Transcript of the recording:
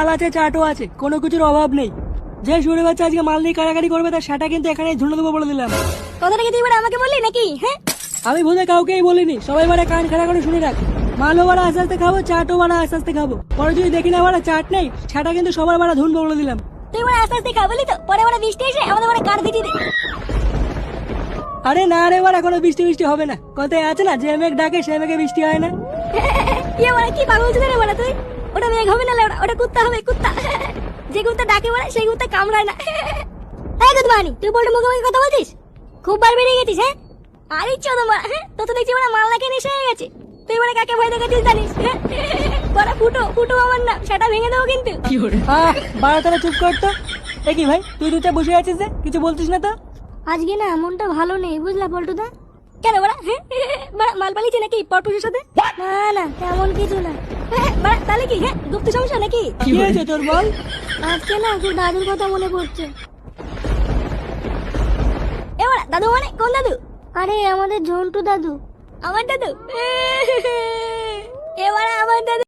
মাল আছে, চাটও আছে, কোনো কিছুর অভাব নেই। যে শুনে বাচ্চা আজকে মাল নিয়ে কাড়াকাড়ি করবে তার সেটা কিন্তু এখানে ঝুলে দেবো বলে দিলাম। কথাটা কি তুই এবার আমাকে বললি নাকি? হ্যাঁ, আমি ভুলে কাউকেই বলিনি, সবাই বারে কান খাড়া করে শুনে রাখ। মালও বাড়া আস্তে আস্তে খাবো, চাটও বাড়া আস্তে আস্তে খাবো। পরে যদি দেখি না বাড়া চাট নেই, সেটা কিন্তু সবার বাড়া ধুনবো বলে দিলাম। তুই এবার আস্তে আস্তে খাবলি তো, পরে ওরা বৃষ্টি এসে আমাদের মানে কার দিটি দে। আরে না রে বাড়া, কোনো বৃষ্টি বৃষ্টি হবে না। কথায় আছে না, যে মেঘ ডাকে সে মেঘে বৃষ্টি হয় না। কি পাগল ছিল রে বড়া তুই? ওটা মেঘ হবে না লেওড়া, ওটা কুত্তা হবে, কুত্তা। যে কুত্তা ডাকে বড়া সেই কুত্তা কামড়ায় না। এই গুদমানি, তুই বলতে মুখে মুখে কথা বলছিস? খুব বার বেরিয়ে গেছিস। হ্যাঁ, আরে চোদন বড়া, হ্যাঁ তো তো দেখছি বড়া মাল না খেয়ে নেশা হয়ে গেছে। তুই বড়া কাকে ভয় দেখাচ্ছিস জানিস? বড়া ফুটো ফুটো আমার নাম, সেটা ভেঙে দেবো কিন্তু। বাড়া তারা চুপ করতো। এ কি ভাই, তুই দুটা বসে আছিস যে, কিছু বলছিস না তো? আজকে না মনটা ভালো নেই বুঝলা পল্টুদা। কেন বড়া? বড়া মাল পালিয়েছে নাকি পরপুষের সাথে? না না তেমন কিছু না। বড়া তাহলে কি? হ্যাঁ গুপ্ত সমস্যা নাকি? কি হয়েছে তোর বল? আজকে না খুব দাদুর কথা মনে পড়ছে। এ বড়া দাদু মানে কোন দাদু? আরে আমাদের ঝন্টু দাদু। আমার দাদু? এ বড়া আমার দাদু।